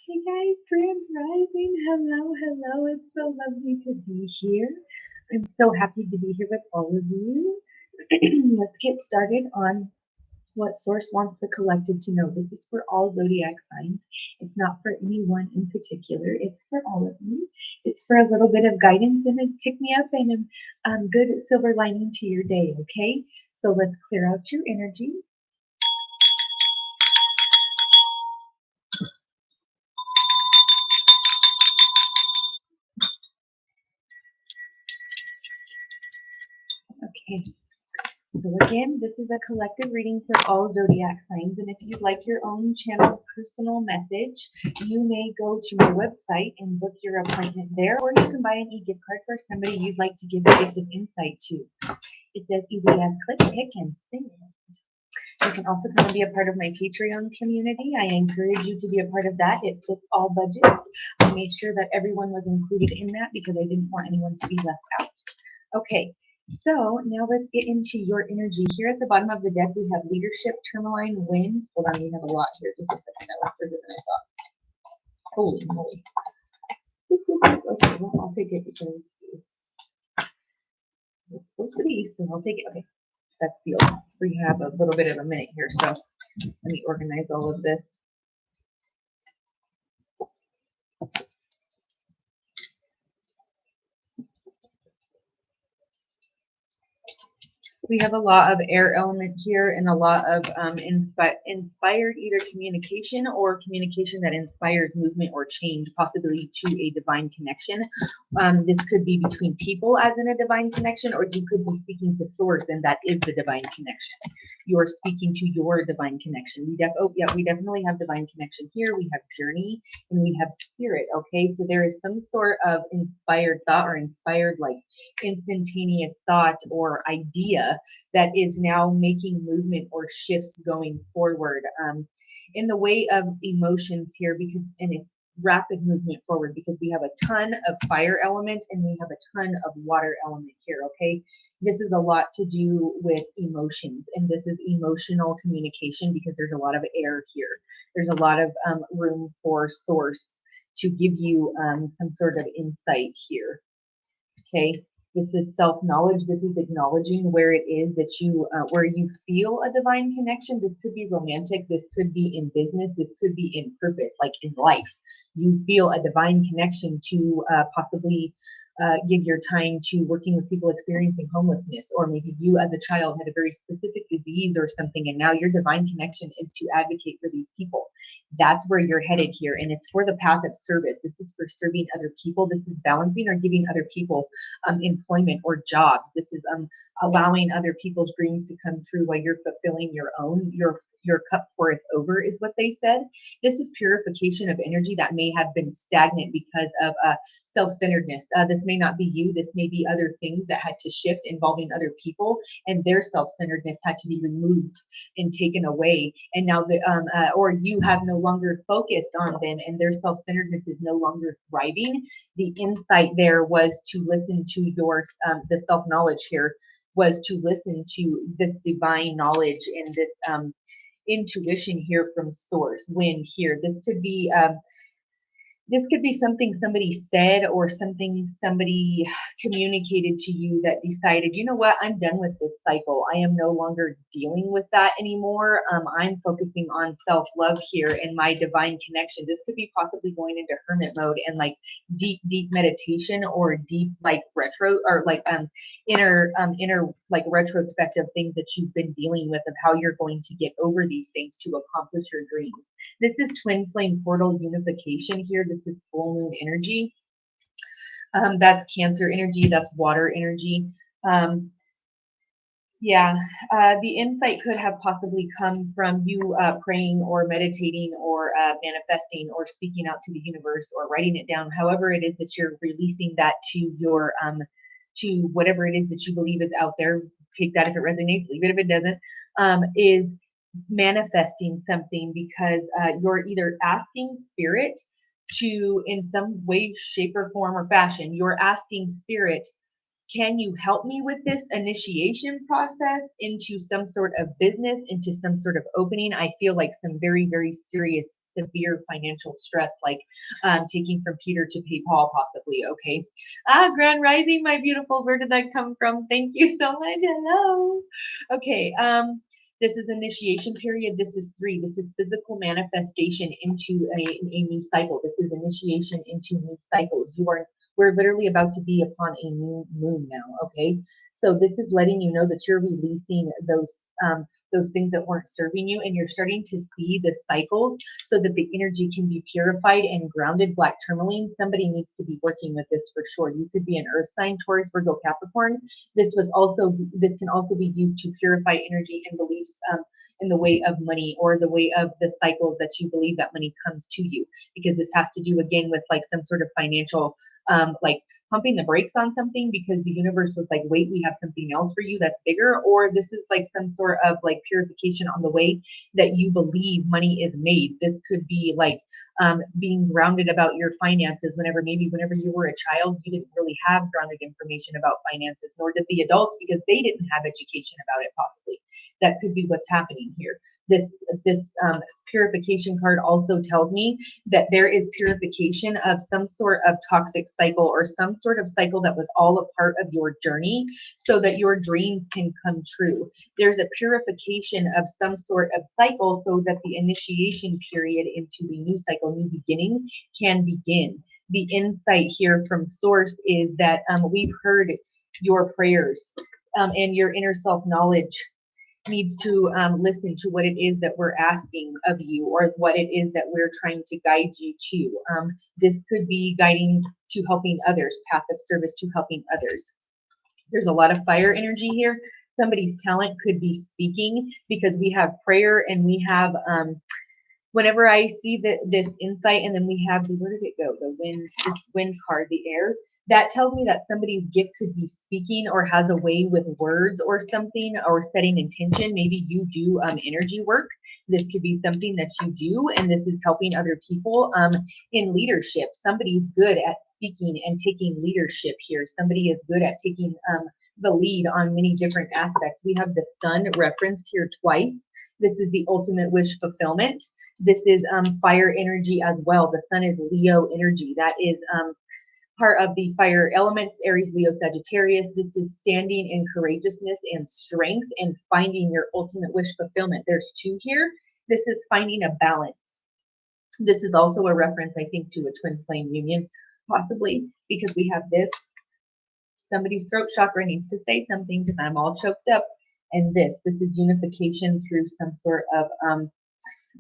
Hey guys, Grand Rising. Hello, hello. It's so lovely to be here. I'm so happy to be here with all of you. Let's get started on what Source wants the collective to know. This is for all zodiac signs. It's not for anyone in particular. It's for all of you. It's for a little bit of guidance and a pick me up and a good silver lining to your day, okay? So let's clear out your energy. Okay. So again, this is a collective reading for all zodiac signs, and if you'd like your own channel personal message, you may go to my website and book your appointment there, or you can buy an e-gift card for somebody you'd like to give a gift of insight to. It's as easy as click, pick, and send. You can also come and be a part of my Patreon community. I encourage you to be a part of that. It fits all budgets. I made sure that everyone was included in that because I didn't want anyone to be left out. Okay. So now let's get into your energy. Here at the bottom of the deck, we have leadership, Tourmaline, wind. Hold on, we have a lot here. Just a second. That was further than I thought. Holy moly. Okay, well, I'll take it because it's supposed to be, so I'll take it. Okay, that's the old. We have a little bit of a minute here, so let me organize all of this. We have a lot of air element here and a lot of inspired either communication or communication that inspires movement or change, possibly to a divine connection. This could be between people as in a divine connection, or you could be speaking to source and that is the divine connection. You're speaking to your divine connection. We definitely have divine connection here. We have journey and we have spirit. Okay, so there is some sort of inspired thought or inspired like instantaneous thought or idea that is now making movement or shifts going forward in the way of emotions here, because and it's rapid movement forward because we have a ton of fire element and we have a ton of water element here. Okay, this is a lot to do with emotions, and this is emotional communication because there's a lot of air here. There's a lot of room for source to give you some sort of insight here. Okay, this is self-knowledge. This is acknowledging where it is that you, where you feel a divine connection. This could be romantic. This could be in business. This could be in purpose, like in life. You feel a divine connection to possibly give your time to working with people experiencing homelessness, or maybe you as a child had a very specific disease or something, and now your divine connection is to advocate for these people. That's where you're headed here, and it's for the path of service. This is for serving other people. This is balancing or giving other people employment or jobs. This is allowing other people's dreams to come true while you're fulfilling your own. Your cup poureth over is what they said. This is purification of energy that may have been stagnant because of self-centeredness. This may not be you. This may be other things that had to shift involving other people, and their self-centeredness had to be removed and taken away. And now or you have no longer focused on them, and their self-centeredness is no longer thriving. The insight there was to listen to your the self-knowledge here was to listen to this divine knowledge and this intuition here from source. When here, this could be something somebody said or something somebody communicated to you that decided, you know what, I'm done with this cycle. I am no longer dealing with that anymore. I'm focusing on self-love here and my divine connection. This could be possibly going into hermit mode and like deep meditation, or deep like retro, or like inner like retrospective things that you've been dealing with, of how you're going to get over these things to accomplish your dreams. This is twin flame portal unification here. This is full moon energy. That's Cancer energy. That's water energy. The insight could have possibly come from you praying or meditating or manifesting or speaking out to the universe or writing it down. However it is that you're releasing that to your to whatever it is that you believe is out there. Take that if it resonates, leave it if it doesn't. Is manifesting something because you're either asking spirit to, in some way, shape, or form or fashion, you're asking spirit Can you help me with this initiation process into some sort of business, into some sort of opening? I feel like some very, very serious, severe financial stress, like taking from Peter to pay Paul, possibly. Okay. Grand Rising, my beautiful. Where did that come from? Thank you so much. Hello. Okay. This is initiation period. This is 3. This is physical manifestation into a new cycle. This is initiation into new cycles. We're literally about to be upon a new moon now, okay? So this is letting you know that you're releasing those things that weren't serving you, and you're starting to see the cycles so that the energy can be purified and grounded. Black Tourmaline, somebody needs to be working with this for sure. You could be an earth sign, Taurus, Virgo, Capricorn. This can also be used to purify energy and beliefs in the way of money, or the way of the cycles that you believe that money comes to you, because this has to do again with like some sort of financial like pumping the brakes on something, because the universe was like, wait, we have something else for you that's bigger. Or this is like some sort of like purification on the way that you believe money is made. This could be like being grounded about your finances. Whenever you were a child, you didn't really have grounded information about finances, nor did the adults, because they didn't have education about it, possibly. That could be what's happening here. This purification card also tells me that there is purification of some sort of toxic cycle, or some sort of cycle that was all a part of your journey, so that your dream can come true. There's a purification of some sort of cycle so that the initiation period into the new cycle, new beginning, can begin. The insight here from Source is that we've heard your prayers, and your inner self-knowledge needs to listen to what it is that we're asking of you, or what it is that we're trying to guide you to. This could be guiding to helping others, path of service to helping others. There's a lot of fire energy here. Somebody's talent could be speaking, because we have prayer, and we have whenever I see this insight, and then we have where did it go? This wind card, the air. That tells me that somebody's gift could be speaking, or has a way with words or something, or setting intention. Maybe you do energy work. This could be something that you do, and this is helping other people in leadership. Somebody's good at speaking and taking leadership here. Somebody is good at taking the lead on many different aspects. We have the sun referenced here twice. This is the ultimate wish fulfillment. This is fire energy as well. The sun is Leo energy. That is part of the fire elements, Aries, Leo, Sagittarius. This is standing in courageousness and strength, and finding your ultimate wish fulfillment. There's 2 here. This is finding a balance. This is also a reference, I think, to a twin flame union, possibly, because we have this. Somebody's throat chakra needs to say something, because I'm all choked up. And this is unification through some sort of,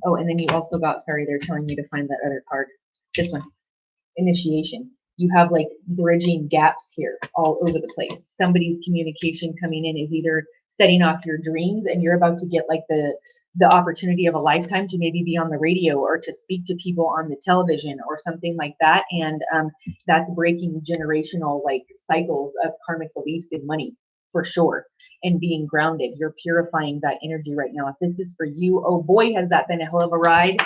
oh, and then you also got, sorry, they're telling me to find that other card. This one, initiation. You have like bridging gaps here all over the place. Somebody's communication coming in is either setting off your dreams, and you're about to get like the opportunity of a lifetime to maybe be on the radio, or to speak to people on the television, or something like that. And that's breaking generational like cycles of karmic beliefs in money, for sure, and being grounded. You're purifying that energy right now. If this is for you, oh boy, has that been a hell of a ride.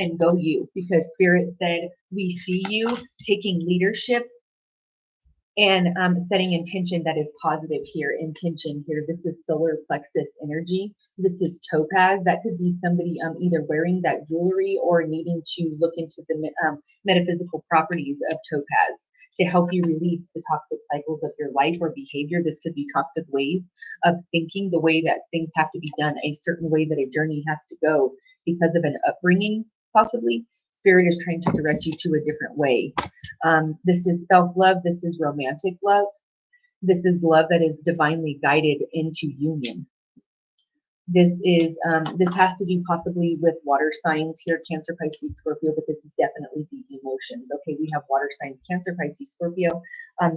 And go you, because Spirit said, we see you taking leadership and setting intention that is positive here. Intention here. This is solar plexus energy. This is topaz. That could be somebody either wearing that jewelry, or needing to look into the metaphysical properties of topaz to help you release the toxic cycles of your life or behavior. This could be toxic ways of thinking, the way that things have to be done, a certain way that a journey has to go because of an upbringing, possibly. Spirit is trying to direct you to a different way. This is self-love. This is romantic love. This is love that is divinely guided into union. This has to do possibly with water signs here, Cancer, Pisces, Scorpio, but this is definitely the emotions. Okay, we have water signs, Cancer, Pisces, Scorpio.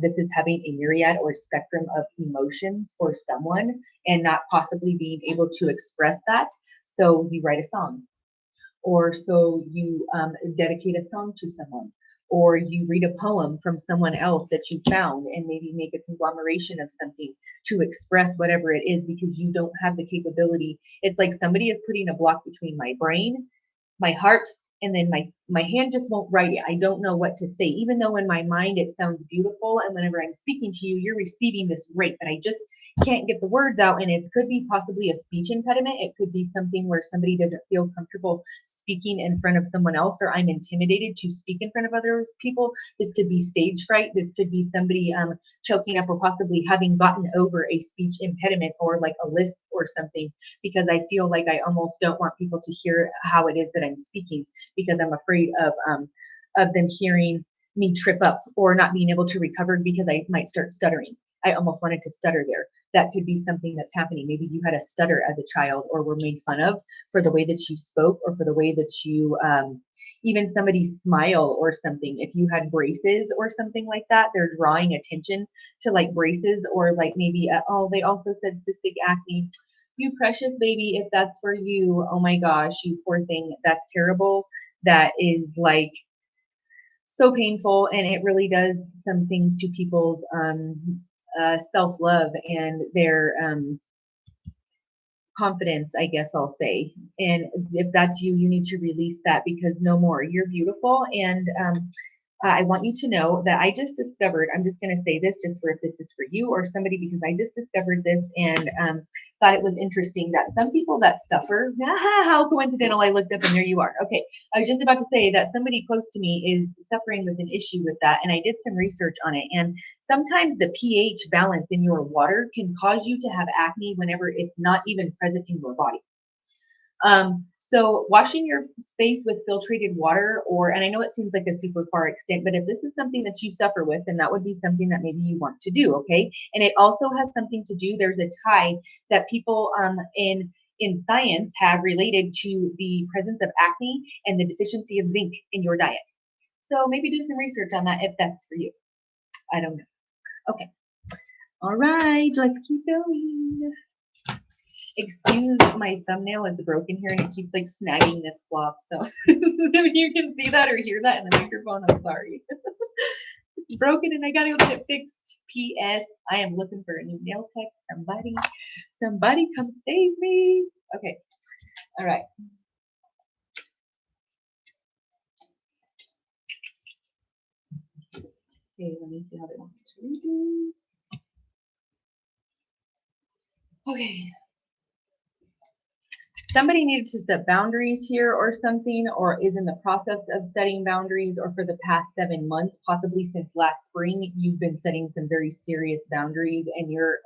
This is having a myriad or spectrum of emotions for someone, and not possibly being able to express that. So you write a song, or so you dedicate a song to someone, or you read a poem from someone else that you found, and maybe make a conglomeration of something to express whatever it is, because you don't have the capability. It's like somebody is putting a block between my brain, my heart, and then my hand just won't write it. I don't know what to say, even though in my mind it sounds beautiful. And whenever I'm speaking to you, you're receiving this rate, but I just can't get the words out. And it could be possibly a speech impediment. It could be something where somebody doesn't feel comfortable speaking in front of someone else, or I'm intimidated to speak in front of other people. This could be stage fright. This could be somebody choking up, or possibly having gotten over a speech impediment, or like a lisp or something, because I feel like I almost don't want people to hear how it is that I'm speaking, because I'm afraid of them hearing me trip up or not being able to recover because I might start stuttering. I almost wanted to stutter there. That could be something that's happening. Maybe you had a stutter as a child, or were made fun of for the way that you spoke, or for the way that you, even somebody's smile or something. If you had braces or something like that, they're drawing attention to like braces, or like maybe, oh, they also said cystic acne. You precious baby, if that's for you, oh my gosh, you poor thing. That's terrible. That is like so painful, and it really does some things to people's self-love and their confidence, I guess I'll say. And if that's you, you need to release that, because no more. You're beautiful. And I want you to know that I just discovered, I'm just going to say this just for if this is for you or somebody, because I just discovered this and thought it was interesting that some people that suffer, how coincidental, I looked up and there you are. Okay, I was just about to say that somebody close to me is suffering with an issue with that, and I did some research on it. And sometimes the pH balance in your water can cause you to have acne whenever it's not even present in your body. So washing your face with filtrated water, and I know it seems like a super far extent, but if this is something that you suffer with, then that would be something that maybe you want to do, okay? And it also has something to do, there's a tie that people in science have related to the presence of acne and the deficiency of zinc in your diet. So maybe do some research on that if that's for you. I don't know. Okay. All right, let's keep going. Excuse my thumbnail, it's broken here and it keeps like snagging this cloth. So if you can see that or hear that in the microphone, I'm sorry. It's broken and I gotta go get it fixed. P.S. I am looking for a new nail tech. Somebody come save me. Okay. All right. Okay, let me see how they want me to read this. Okay. Somebody needed to set boundaries here or something, or is in the process of setting boundaries, or for the past 7 months, possibly since last spring, you've been setting some very serious boundaries, and your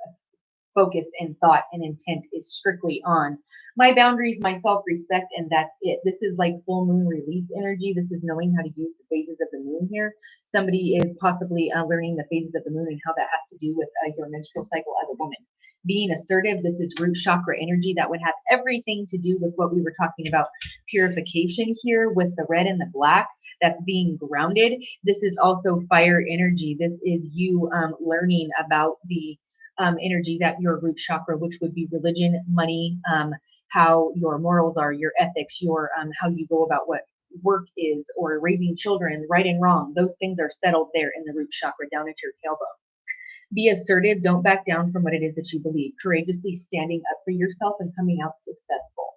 focus and thought and intent is strictly on my boundaries, my self-respect, and that's it. This is like full moon release energy. This is knowing how to use the phases of the moon here. Somebody is possibly learning the phases of the moon and how that has to do with your menstrual cycle as a woman. Being assertive, this is root chakra energy. That would have everything to do with what we were talking about, purification here with the red and the black. That's being grounded. This is also fire energy. This is you learning about the energies at your root chakra, which would be religion, money, how your morals are, your ethics, your how you go about what work is, or raising children, right and wrong. Those things are settled there in the root chakra, down at your tailbone. Be assertive. Don't back down from what it is that you believe. Courageously standing up for yourself and coming out successful.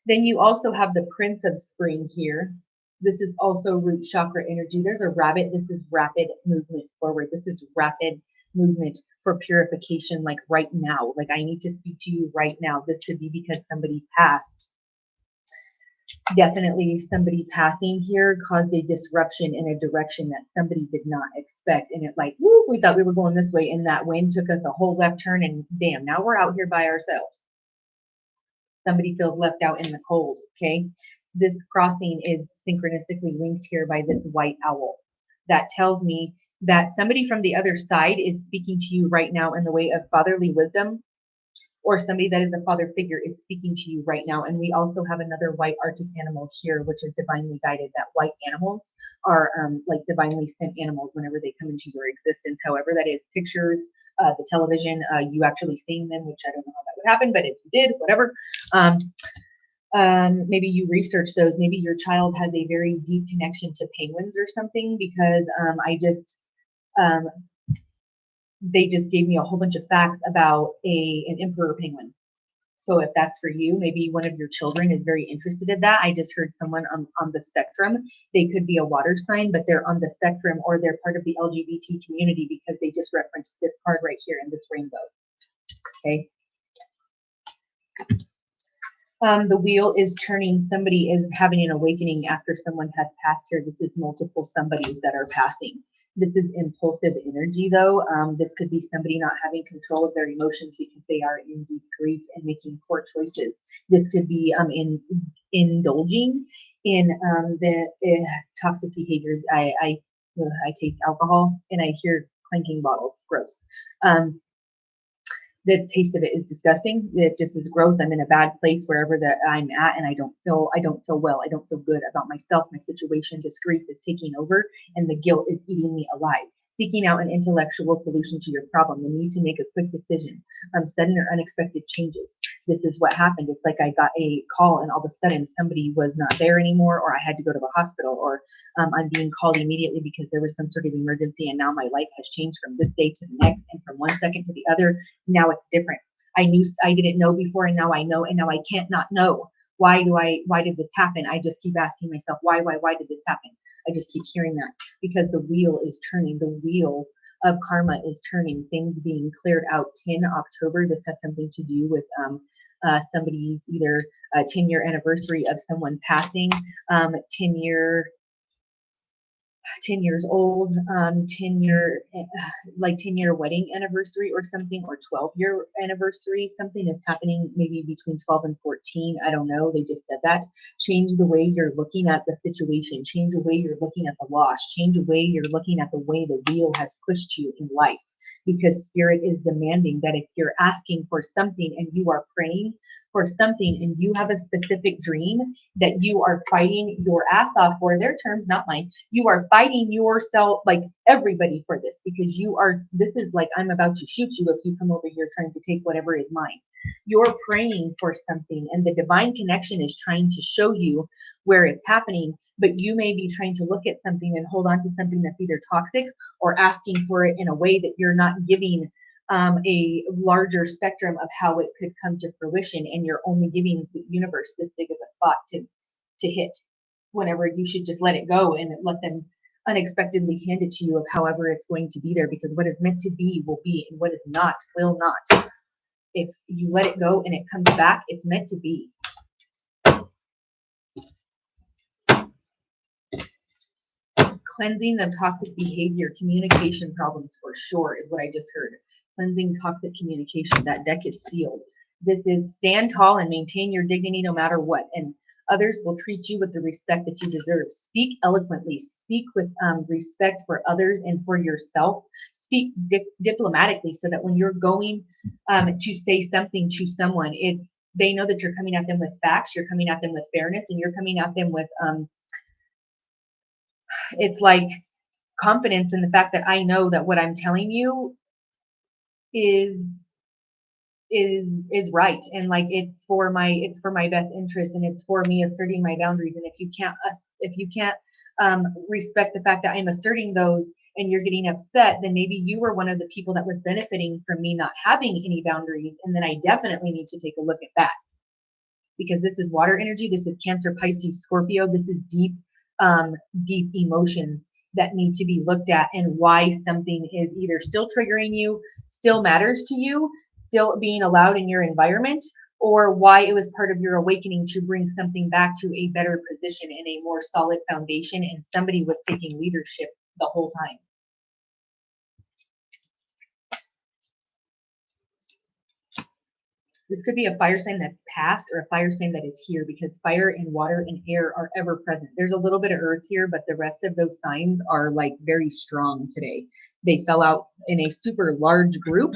Then you also have the Prince of Spring here. This is also root chakra energy. There's a rabbit. This is rapid movement forward. This is rapid movement for purification, like right now. Like, I need to speak to you right now. This could be because somebody passed. Definitely somebody passing here caused a disruption in a direction that somebody did not expect. And it like, woo, we thought we were going this way, and that wind took us a whole left turn, and damn, now we're out here by ourselves. Somebody feels left out in the cold, okay? This crossing is synchronistically linked here by this white owl. That tells me that somebody from the other side is speaking to you right now in the way of fatherly wisdom, or somebody that is a father figure is speaking to you right now. And we also have another white Arctic animal here, which is divinely guided. That white animals are like divinely sent animals whenever they come into your existence. However that is, pictures, the television, you actually seeing them, which I don't know how that would happen, but if you did, whatever. Maybe you research those. Maybe your child has a very deep connection to penguins or something, because they just gave me a whole bunch of facts about an emperor penguin. So if that's for you, maybe one of your children is very interested in that. I just heard someone on the spectrum. They could be a water sign, but they're on the spectrum, or they're part of the LGBT community because they just referenced this card right here in this rainbow. Okay. The wheel is turning. Somebody is having an awakening after someone has passed here. This is multiple somebodies that are passing. This is impulsive energy, though. This could be somebody not having control of their emotions because they are in deep grief and making poor choices. This could be indulging in the toxic behaviors. I taste alcohol and I hear clanking bottles. Gross. The taste of it is disgusting. It just is gross. I'm in a bad place wherever that I'm at, and I don't feel well. I don't feel good about myself. My situation, this grief is taking over, and the guilt is eating me alive. Seeking out an intellectual solution to your problem, the need to make a quick decision, sudden or unexpected changes. This is what happened. It's like I got a call and all of a sudden somebody was not there anymore, or I had to go to the hospital, or I'm being called immediately because there was some sort of emergency, and now my life has changed from this day to the next and from one second to the other. Now it's different. I didn't know before, and now I know, and now I can't not know. Why did this happen? I just keep asking myself, why did this happen? I just keep hearing that because the wheel is turning. The wheel of karma is turning. Things being cleared out. 10 October. This has something to do with somebody's either 10-year anniversary of someone passing, 10 years old, 10-year wedding anniversary or something, or 12-year anniversary. Something is happening maybe between 12 and 14. I don't know. They just said that. Change the way you're looking at the situation. Change the way you're looking at the loss. Change the way you're looking at the way the wheel has pushed you in life. Because spirit is demanding that if you're asking for something and you are praying for something and you have a specific dream that you are fighting your ass off for, their terms, not mine, you are fighting yourself, like everybody, for this, because this is like, I'm about to shoot you if you come over here trying to take whatever is mine. You're praying for something and the divine connection is trying to show you where it's happening, but you may be trying to look at something and hold on to something that's either toxic or asking for it in a way that you're not giving a larger spectrum of how it could come to fruition, and you're only giving the universe this big of a spot to hit, whenever you should just let it go and let them unexpectedly hand it to you of however it's going to be there, because what is meant to be will be, and what is not will not. If you let it go and it comes back, it's meant to be. Cleansing of toxic behavior, communication problems for sure is what I just heard. Cleansing toxic communication. That deck is sealed. This is stand tall and maintain your dignity no matter what, and others will treat you with the respect that you deserve. Speak eloquently. Speak with respect for others and for yourself. Speak diplomatically so that when you're going to say something to someone, they know that you're coming at them with facts, you're coming at them with fairness, and you're coming at them with it's like confidence in the fact that I know that what I'm telling you is right, and like it's for my best interest, and it's for me asserting my boundaries. And if you can't respect the fact that I'm asserting those and you're getting upset, then maybe you were one of the people that was benefiting from me not having any boundaries, and then I definitely need to take a look at that, because this is water energy. This is Cancer, Pisces, Scorpio. This is deep emotions that need to be looked at, and why something is either still triggering you, still matters to you, still being allowed in your environment, or why it was part of your awakening to bring something back to a better position and a more solid foundation, and somebody was taking leadership the whole time. This could be a fire sign that's past or a fire sign that is here, because fire and water and air are ever present. There's a little bit of earth here, but the rest of those signs are like very strong today. They fell out in a super large group.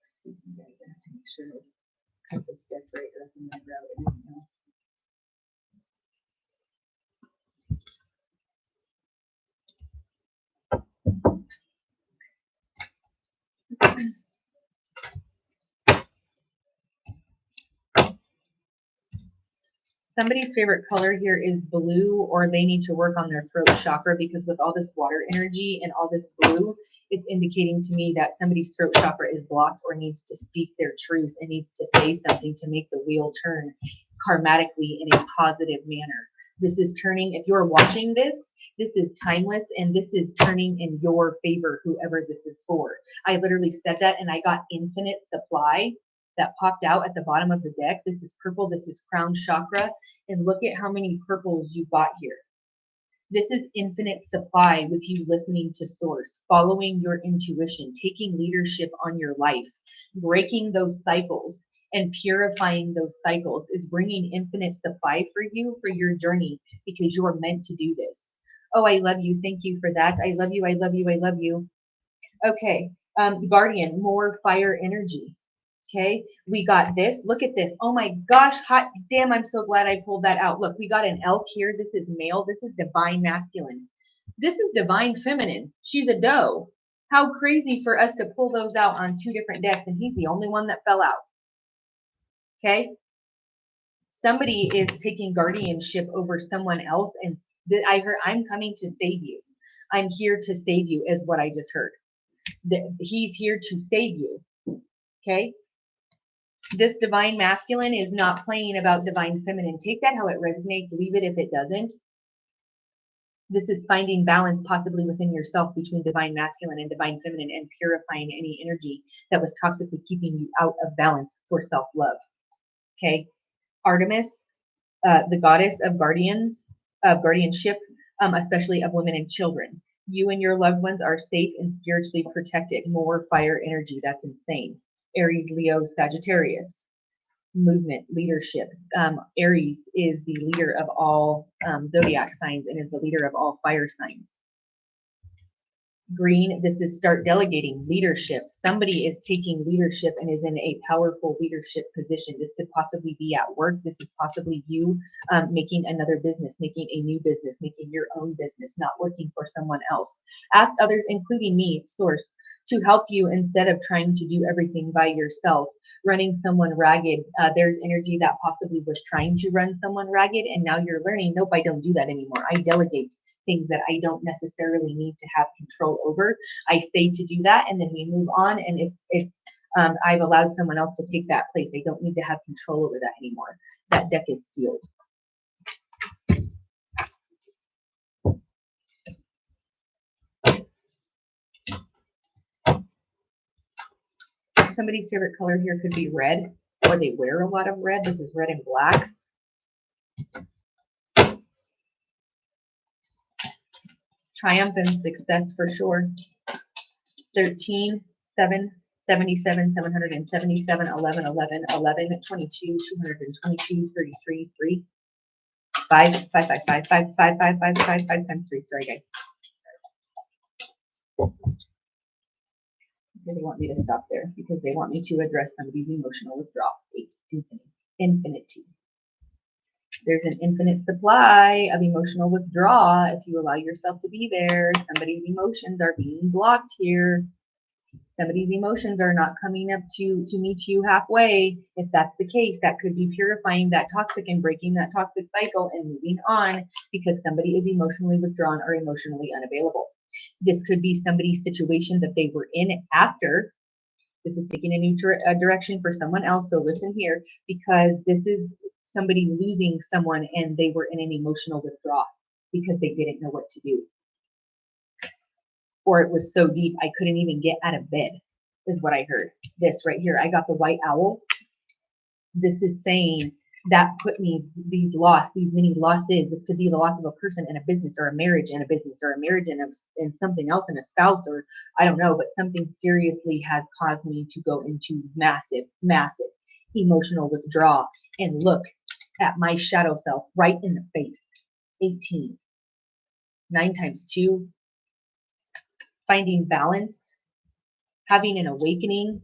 Excuse me, guys, I have to make sure I cut this deck right, or else I'm gonna grab everything else. Somebody's favorite color here is blue, or they need to work on their throat chakra, because with all this water energy and all this blue, it's indicating to me that somebody's throat chakra is blocked or needs to speak their truth and needs to say something to make the wheel turn karmatically in a positive manner. This is turning, if you're watching this, this is timeless, and this is turning in your favor, whoever this is for. I literally said that, and I got infinite supply that popped out at the bottom of the deck. This is purple, this is crown chakra, and look at how many purples you got here. This is infinite supply with you listening to source, following your intuition, taking leadership on your life, breaking those cycles and purifying those cycles is bringing infinite supply for you for your journey, because you're meant to do this. Oh, I love you. Thank you for that. I love you. I love you. I love you. Okay. Guardian, more fire energy. Okay, we got this. Look at this. Oh my gosh, hot damn, I'm so glad I pulled that out. Look, we got an elk here. This is male. This is divine masculine. This is divine feminine. She's a doe. How crazy for us to pull those out on 2 different decks, and he's the only one that fell out. Okay, somebody is taking guardianship over someone else, and I heard, I'm coming to save you. I'm here to save you is what I just heard. He's here to save you. Okay. This divine masculine is not playing about divine feminine. Take that how it resonates. Leave it if it doesn't. This is finding balance possibly within yourself between divine masculine and divine feminine, and purifying any energy that was toxically keeping you out of balance for self-love. Okay. Artemis, the goddess of guardianship, especially of women and children. You and your loved ones are safe and spiritually protected. More fire energy. That's insane. Aries, Leo, Sagittarius. Movement, leadership. Aries is the leader of all zodiac signs and is the leader of all fire signs. Green, this is start delegating leadership. Somebody is taking leadership and is in a powerful leadership position. This could possibly be at work. This is possibly you making another business, making a new business, making your own business, not working for someone else. Ask others, including me, source, to help you instead of trying to do everything by yourself, running someone ragged. There's energy that possibly was trying to run someone ragged, and now you're learning, nope, I don't do that anymore. I delegate things that I don't necessarily need to have control over. I say to do that, and then we move on, and I've allowed someone else to take that place. I don't need to have control over that anymore. That deck is sealed. Somebody's favorite color here could be red, or they wear a lot of red. This is red and black. Triumph and success for sure. 13, 7, 77, 777, 11, 11, 11, 22, 222, 33, 3, 5, 5, 5, 5, 5, 5, 5, 5, 5, 5 times 3. Sorry, guys. They want me to stop there because they want me to address somebody's emotional withdrawal. 8, infinity. There's an infinite supply of emotional withdrawal if you allow yourself to be there. Somebody's emotions are being blocked here. Somebody's emotions are not coming up to meet you halfway. If that's the case, that could be purifying that toxic and breaking that toxic cycle and moving on, because somebody is emotionally withdrawn or emotionally unavailable. This could be somebody's situation that they were in after. This is taking a new direction for someone else. So listen here, because this is somebody losing someone and they were in an emotional withdrawal because they didn't know what to do. Or it was so deep I couldn't even get out of bed, is what I heard. This right here, I got the white owl. This is saying that put me these many losses. This could be the loss of a person and a business, or a marriage and a business, or a marriage and something else, and a spouse, or I don't know, but something seriously has caused me to go into massive, massive emotional withdrawal and look at my shadow self right in the face. 18. 9 times 2. Finding balance, having an awakening.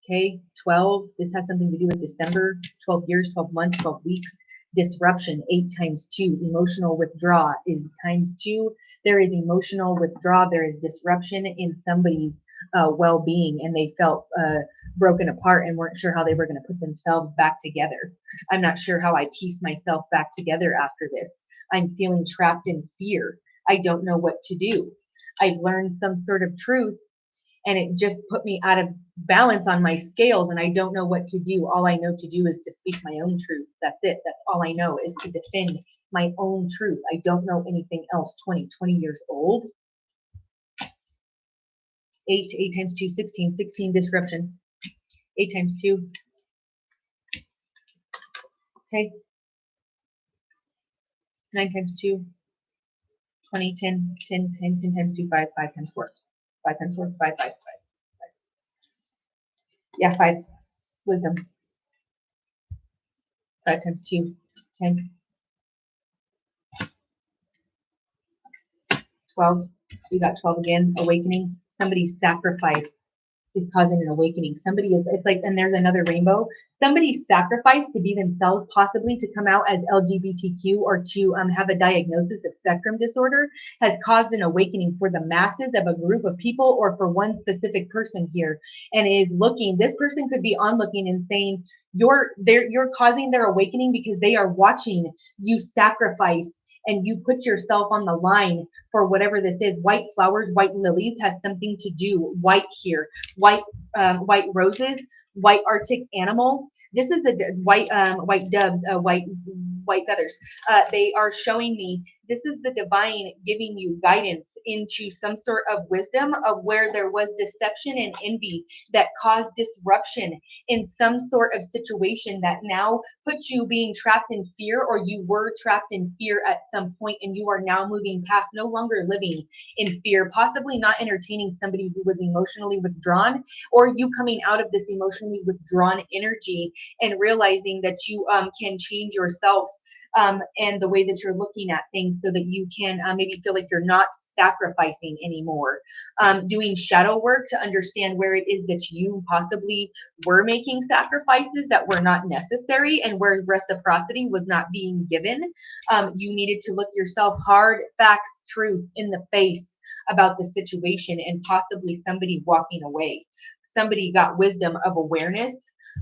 Okay, 12, this has something to do with December, 12 years, 12 months, 12 weeks. Disruption, 8 times 2. Emotional withdrawal is times 2. There is emotional withdrawal. There is disruption in somebody's well-being, and they felt broken apart and weren't sure how they were going to put themselves back together. I'm not sure how I piece myself back together after this. I'm feeling trapped in fear. I don't know what to do. I've learned some sort of truth, and it just put me out of balance on my scales, and I don't know what to do. All I know to do is to speak my own truth. That's it. That's all I know, is to defend my own truth. I don't know anything else. 20 years old. 8 times 2, 16. 16 disruption. 8 times 2. Okay. 9 times 2. 20, 10, 10, 10, 10 times 2, 5, 5 times 4. 5 times 4, 5, 5, 5. Yeah, 5. Wisdom. 5 times 2, 10. 12. We got 12 again. Awakening. Somebody's sacrifice is causing an awakening. Somebody is, it's like, and there's another rainbow. Somebody's sacrifice to be themselves, possibly to come out as LGBTQ or to have a diagnosis of spectrum disorder, has caused an awakening for the masses of a group of people, or for one specific person here, and is looking. This person could be onlooking and saying, you're causing their awakening because they are watching you sacrifice and you put yourself on the line for whatever this is. White flowers, white lilies has something to do. White here, white roses, white Arctic animals. This is the white doves, white feathers. They are showing me this is the divine giving you guidance into some sort of wisdom of where there was deception and envy that caused disruption in some sort of situation that now puts you being trapped in fear, or you were trapped in fear at some point, and you are now moving past, no longer living in fear, possibly not entertaining somebody who was emotionally withdrawn, or you coming out of this emotionally withdrawn energy and realizing that you can change yourself and the way that you're looking at things, so that you can maybe feel like you're not sacrificing anymore. Doing shadow work to understand where it is that you possibly were making sacrifices that were not necessary, and where reciprocity was not being given. You needed to look yourself hard, facts, truth in the face about the situation, and possibly somebody walking away. Somebody got wisdom of awareness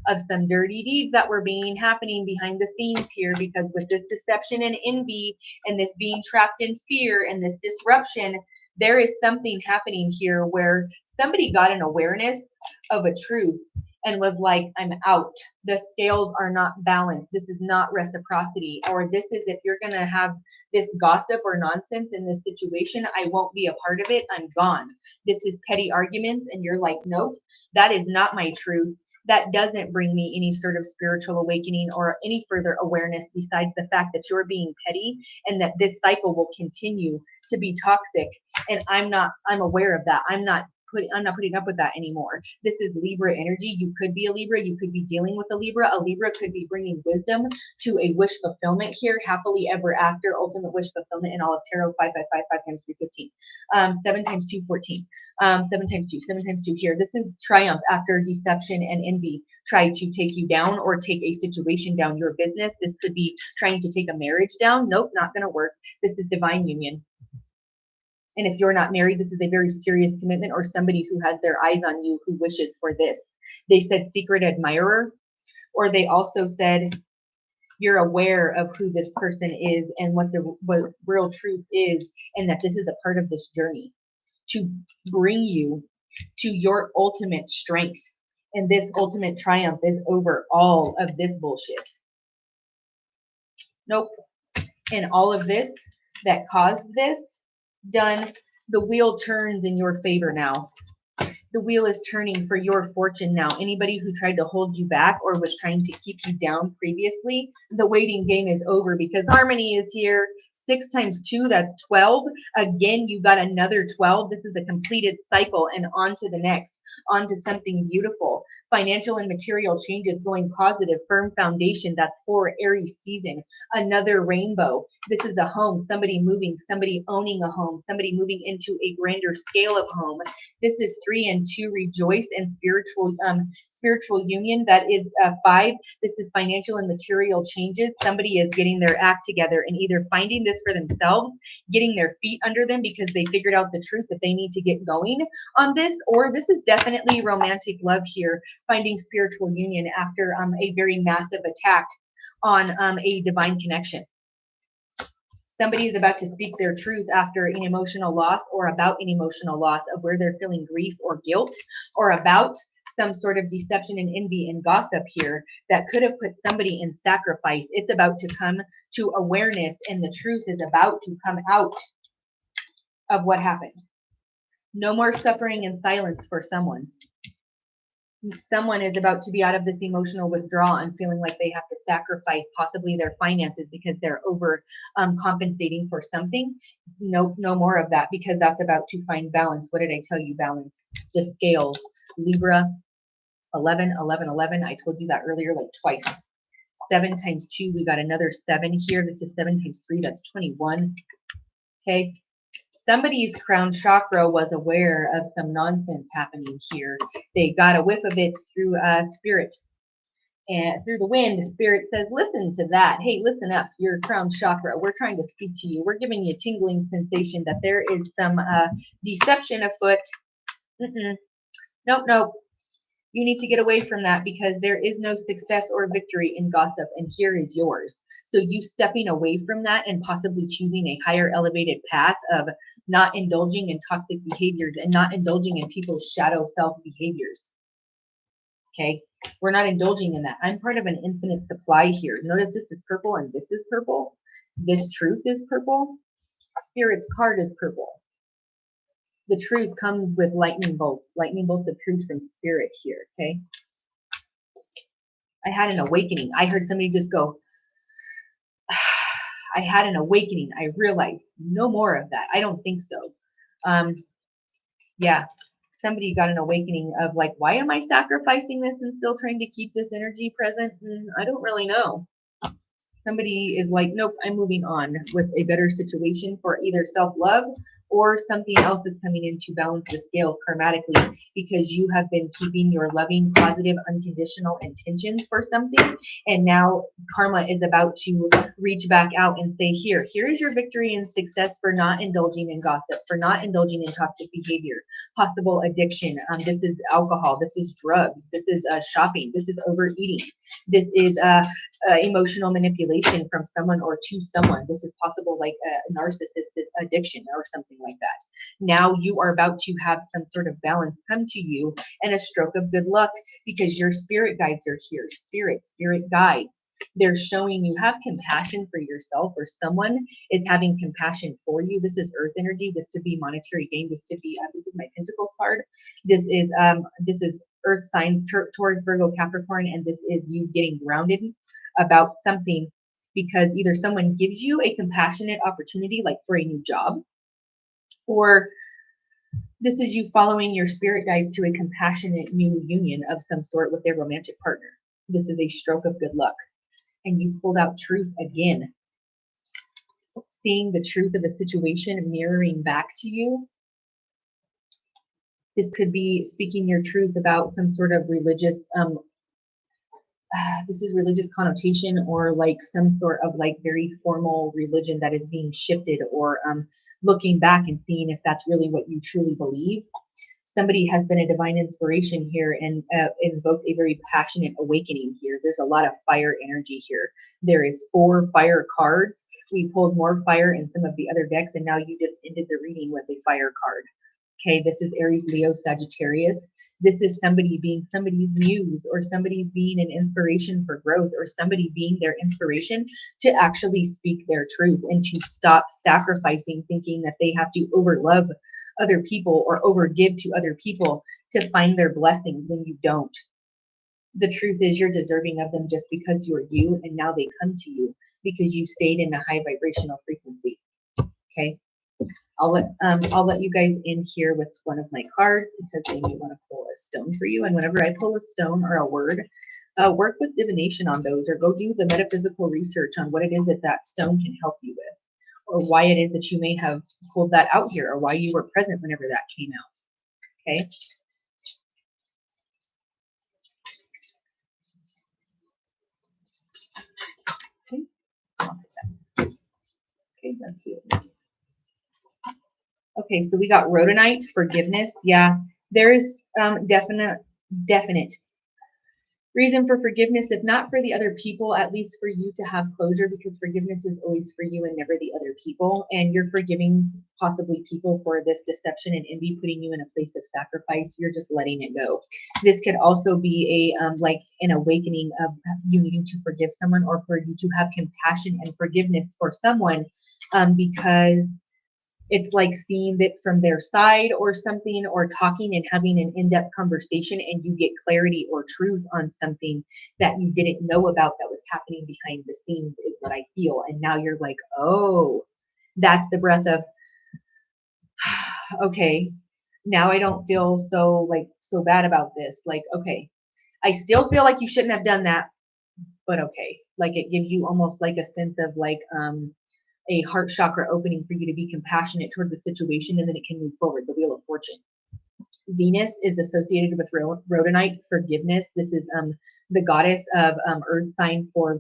of some dirty deeds that were happening behind the scenes here, because with this deception and envy and this being trapped in fear and this disruption, there is something happening here where somebody got an awareness of a truth and was like, I'm out. The scales are not balanced. This is not reciprocity. Or this is, if you're going to have this gossip or nonsense in this situation, I won't be a part of it. I'm gone. This is petty arguments. And you're like, nope, that is not my truth. That doesn't bring me any sort of spiritual awakening or any further awareness, besides the fact that you're being petty and that this cycle will continue to be toxic. And I'm aware of that. I'm not putting up with that anymore. This is Libra energy. You could be a Libra. You could be dealing with a Libra. A Libra could be bringing wisdom to a wish fulfillment here. Happily ever after, ultimate wish fulfillment in all of tarot. 555, 5 times 3, 15. 7 times 2, 14. 7 times 2, 7 times 2 here. This is triumph after deception and envy try to take you down or take a situation down. Your business. This could be trying to take a marriage down. Nope, not going to work. This is divine union. And if you're not married, this is a very serious commitment, or somebody who has their eyes on you who wishes for this. They said secret admirer, or they also said you're aware of who this person is and what real truth is, and that this is a part of this journey to bring you to your ultimate strength. And this ultimate triumph is over all of this bullshit. Nope. And all of this that caused this, done. The wheel turns in your favor now. The wheel is turning for your fortune now. Anybody who tried to hold you back or was trying to keep you down previously, the waiting game is over, because harmony is here. 6 times 2, that's 12. Again, you got another 12. This is a completed cycle, and on to the next, on to something beautiful. Financial and material changes going positive, firm foundation. That's for Aries season. Another rainbow. This is a home, somebody moving, somebody owning a home, somebody moving into a grander scale of home. This is 3 and 2, rejoice, and spiritual union. That is 5. This is financial and material changes. Somebody is getting their act together and either finding this for themselves, getting their feet under them because they figured out the truth that they need to get going on this, or this is definitely romantic love here, finding spiritual union after a very massive attack on a divine connection. Somebody is about to speak their truth after an emotional loss, or about an emotional loss of where they're feeling grief or guilt, or about some sort of deception and envy and gossip here that could have put somebody in sacrifice. It's about to come to awareness, and the truth is about to come out of what happened. No more suffering in silence for someone. Someone is about to be out of this emotional withdrawal and feeling like they have to sacrifice possibly their finances because they're over compensating for something. No more of that, because that's about to find balance. What did I tell you? Balance. The scales. Libra, 11, 11, 11. I told you that earlier like twice. 7 times 2, we got another 7 here. This is 7 times 3, that's 21. Okay. Somebody's crown chakra was aware of some nonsense happening here. They got a whiff of it through spirit. And through the wind, spirit says, listen to that. Hey, listen up, your crown chakra. We're trying to speak to you. We're giving you a tingling sensation that there is some deception afoot. Nope. You need to get away from that, because there is no success or victory in gossip, and here is yours. So you stepping away from that and possibly choosing a higher elevated path of not indulging in toxic behaviors and not indulging in people's shadow self behaviors. Okay, we're not indulging in that. I'm part of an infinite supply here. Notice this is purple and this is purple. This truth is purple. Spirit's card is purple. The truth comes with lightning bolts of truth from spirit here, okay? I had an awakening. I heard somebody just go, I had an awakening. I realized no more of that. I don't think so. Yeah, somebody got an awakening of like, why am I sacrificing this and still trying to keep this energy present? I don't really know. Somebody is like, nope, I'm moving on with a better situation for either self-love, or something else is coming in to balance the scales karmatically, because you have been keeping your loving, positive, unconditional intentions for something, and now karma is about to reach back out and say, here is your victory and success for not indulging in gossip, for not indulging in toxic behavior, possible addiction. This is alcohol, this is drugs, this is shopping, this is overeating, this is emotional manipulation from someone or to someone. This is possible, like a narcissistic addiction or something like that. Now you are about to have some sort of balance come to you and a stroke of good luck, because your spirit guides are here. Spirit guides. They're showing you have compassion for yourself, or someone is having compassion for you. This is earth energy. This could be monetary gain. This could be, this is my Pentacles card. This is earth signs, Taurus, Virgo, Capricorn, and this is you getting grounded about something, because either someone gives you a compassionate opportunity, like for a new job, or this is you following your spirit guides to a compassionate new union of some sort with a romantic partner. This is a stroke of good luck. And you pulled out truth again. Seeing the truth of a situation mirroring back to you. This could be speaking your truth about some sort of religious, this is religious connotation, or like some sort of like very formal religion that is being shifted, or looking back and seeing if that's really what you truly believe. Somebody has been a divine inspiration here and invoked a very passionate awakening here. There's a lot of fire energy here. There is 4 fire cards. We pulled more fire in some of the other decks, and now you just ended the reading with a fire card. Okay, this is Aries, Leo, Sagittarius. This is somebody being somebody's muse, or somebody's being an inspiration for growth, or somebody being their inspiration to actually speak their truth and to stop sacrificing, thinking that they have to overlove other people or overgive to other people to find their blessings when you don't. The truth is you're deserving of them just because you're you, and now they come to you because you stayed in a high vibrational frequency. Okay. I'll let you guys in here with one of my cards because they may want to pull a stone for you. And whenever I pull a stone or a word, work with divination on those, or go do the metaphysical research on what it is that that stone can help you with, or why it is that you may have pulled that out here, or why you were present whenever that came out. Okay. Okay. Okay, let's see. Okay, so we got Rhodonite Forgiveness. Yeah, there is definite reason for forgiveness, if not for the other people, at least for you to have closure, because forgiveness is always for you and never the other people. And you're forgiving possibly people for this deception and envy, putting you in a place of sacrifice. You're just letting it go. This could also be a like an awakening of you needing to forgive someone, or for you to have compassion and forgiveness for someone, because it's like seeing it from their side or something, or talking and having an in-depth conversation, and you get clarity or truth on something that you didn't know about that was happening behind the scenes, is what I feel. And now you're like, oh, that's the breath of, okay, now I don't feel so bad about this. Like, okay, I still feel like you shouldn't have done that, but okay. Like, it gives you almost like a sense of like, a heart chakra opening for you to be compassionate towards a situation, and then it can move forward. The Wheel of Fortune. Venus is associated with Rhodonite Forgiveness. This is the goddess of earth sign for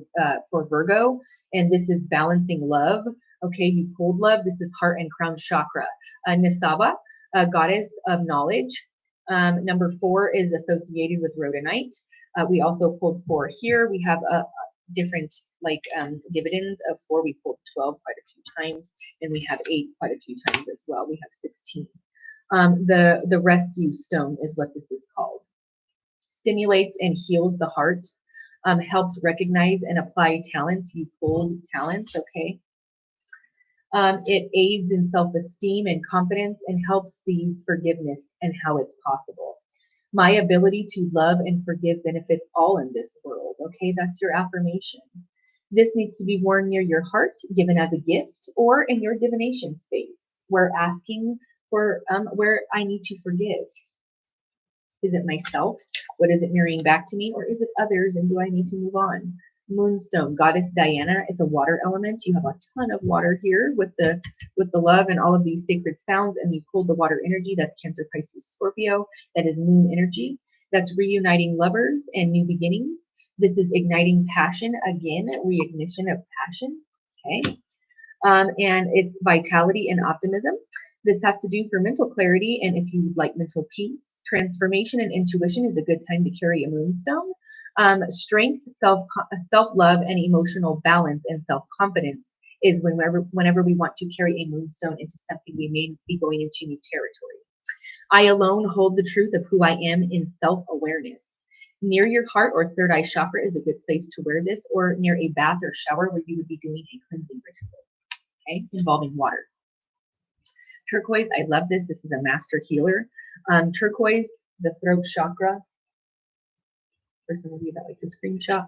Virgo, and this is balancing love. Okay, you pulled love. This is heart and crown chakra. Nisaba, a goddess of knowledge. Number 4 is associated with Rhodonite. We also pulled 4 here. We have a different like dividends of 4. We pulled 12 quite a few times, and we have 8 quite a few times as well. We have 16. The rescue stone is what this is called. Stimulates and heals the heart. Helps recognize and apply talents. You pulled talents, okay. It aids in self-esteem and confidence, and helps seize forgiveness and how it's possible. My ability to love and forgive benefits all in this world. Okay, that's your affirmation. This needs to be worn near your heart, given as a gift, or in your divination space, where asking for where I need to forgive. Is it myself? What is it mirroring back to me? Or is it others, and do I need to move on? Moonstone, Goddess Diana. It's a water element. You have a ton of water here with the love and all of these sacred sounds, and you pulled the water energy. That's Cancer, Pisces, Scorpio. That is moon energy. That's reuniting lovers and new beginnings. This is igniting passion again, reignition of passion. Okay, and it's vitality and optimism. This has to do for mental clarity, and if you would like mental peace, transformation, and intuition is a good time to carry a moonstone. Strength, self-love, and emotional balance and self-confidence is whenever we want to carry a moonstone into something, we may be going into new territory. I alone hold the truth of who I am in self-awareness. Near your heart or third eye chakra is a good place to wear this, or near a bath or shower where you would be doing a cleansing ritual, okay, involving water. Turquoise, I love this. This is a master healer. Turquoise, the throat chakra. For some of you that like to screenshot.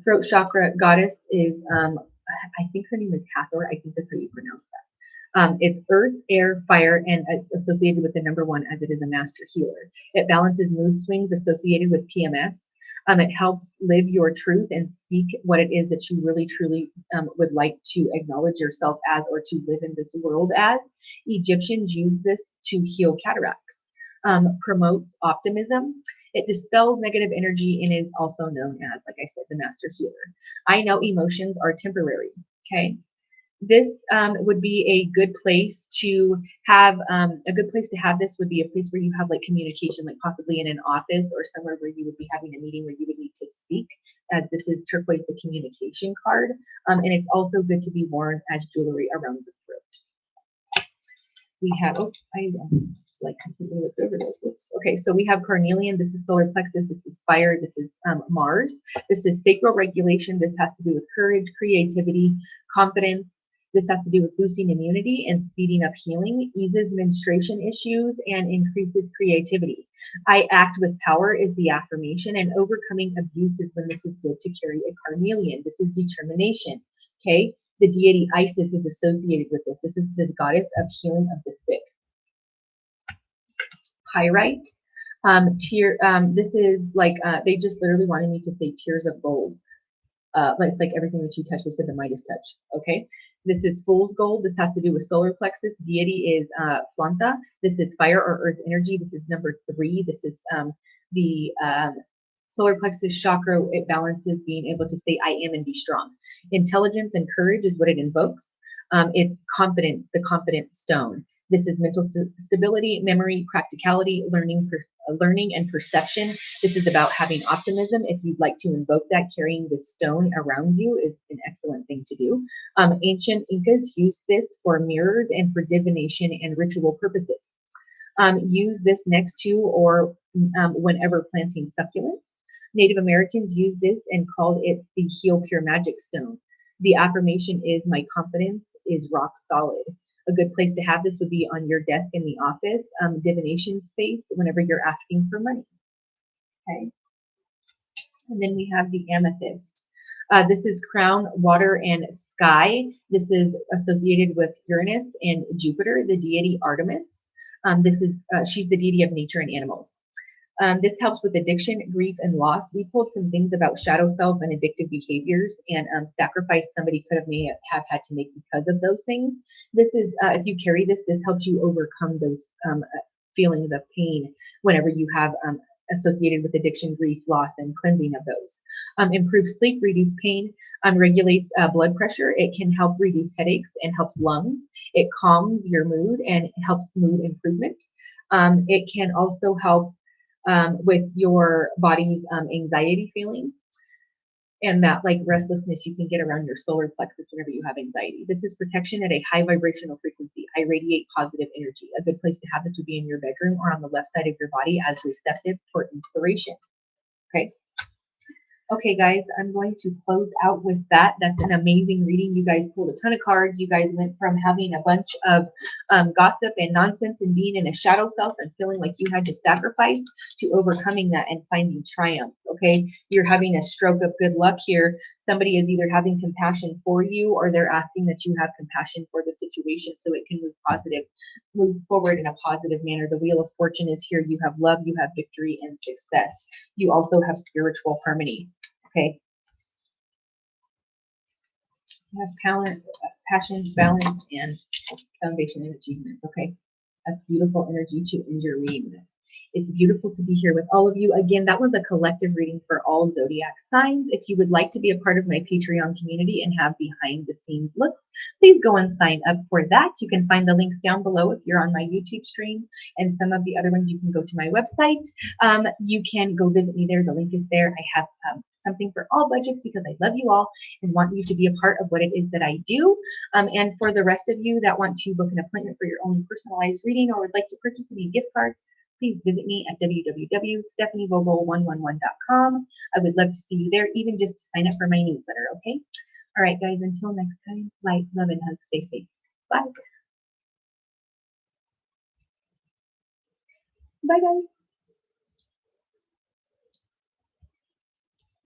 Throat chakra goddess is, I think her name is Hathor. I think that's how you pronounce that. It's earth, air, fire, and it's associated with the number 1 as it is a master healer. It balances mood swings associated with PMS. It helps live your truth and speak what it is that you really truly would like to acknowledge yourself as, or to live in this world as. Egyptians use this to heal cataracts. Promotes optimism. It dispels negative energy and is also known as, like I said, the master healer. I know emotions are temporary. Okay. This would be a good place to have, this would be a place where you have like communication, like possibly in an office or somewhere where you would be having a meeting where you would need to speak, as this is turquoise, the communication card. And it's also good to be worn as jewelry around the throat. We have, I like completely looked over this. Whoops. Okay, so we have carnelian. This is solar plexus. This is fire. This is Mars. This is sacral regulation. This has to do with courage, creativity, confidence. This has to do with boosting immunity and speeding up healing, eases menstruation issues, and increases creativity. I act with power is the affirmation, and overcoming abuse is when this is good to carry a carnelian. This is determination. Okay. The deity Isis is associated with this. This is the goddess of healing of the sick. Pyrite. This is like, they just literally wanted me to say tears of gold. It's like everything that you touch. They said the Midas touch. Okay. This is fool's gold. This has to do with solar plexus. Deity is Flanta. This is fire or earth energy. This is number 3. This is the solar plexus chakra. It balances being able to say I am and be strong. Intelligence and courage is what it invokes. It's confidence, the confidence stone. This is mental stability, memory, practicality, learning and perception. This is about having optimism. If you'd like to invoke that, carrying the stone around you is an excellent thing to do. Ancient Incas used this for mirrors and for divination and ritual purposes. Use this next to or whenever planting succulents. Native Americans used this and called it the Heal Pure Magic Stone. The affirmation is, my confidence is rock solid. A good place to have this would be on your desk in the office, divination space, whenever you're asking for money. Okay. And then we have the amethyst. This is crown, water, and sky. This is associated with Uranus and Jupiter, the deity Artemis. She's the deity of nature and animals. This helps with addiction, grief, and loss. We pulled some things about shadow self and addictive behaviors and sacrifice somebody may have had to make because of those things. This is, if you carry this, this helps you overcome those feelings of pain whenever you have associated with addiction, grief, loss, and cleansing of those. Improves sleep, reduce pain, regulates blood pressure. It can help reduce headaches and helps lungs. It calms your mood and helps mood improvement. It can also help with your body's anxiety feeling and that like restlessness you can get around your solar plexus whenever you have anxiety. This is protection at a high vibrational frequency. I radiate positive energy. A good place to have this would be in your bedroom or on the left side of your body as receptive for inspiration. Okay. Okay, guys, I'm going to close out with that. That's an amazing reading. You guys pulled a ton of cards. You guys went from having a bunch of gossip and nonsense and being in a shadow self and feeling like you had to sacrifice to overcoming that and finding triumph. Okay, you're having a stroke of good luck here. Somebody is either having compassion for you or they're asking that you have compassion for the situation so it can move forward in a positive manner. The Wheel of Fortune is here. You have love, you have victory and success. You also have spiritual harmony. Okay. You have talent, passion, balance, and foundation and achievements. Okay. That's beautiful energy to end your reading with. It's beautiful to be here with all of you. Again, that was a collective reading for all zodiac signs. If you would like to be a part of my Patreon community and have behind the scenes looks, please go and sign up for that. You can find the links down below if you're on my YouTube stream, and some of the other ones you can go to my website. You can go visit me there. The link is there. I have something for all budgets because I love you all and want you to be a part of what it is that I do. And for the rest of you that want to book an appointment for your own personalized reading or would like to purchase any gift cards, please visit me at www.stephanievogel111.com. I would love to see you there, even just to sign up for my newsletter, okay? All right, guys, until next time, light, love, and hugs. Stay safe. Bye. Bye, guys.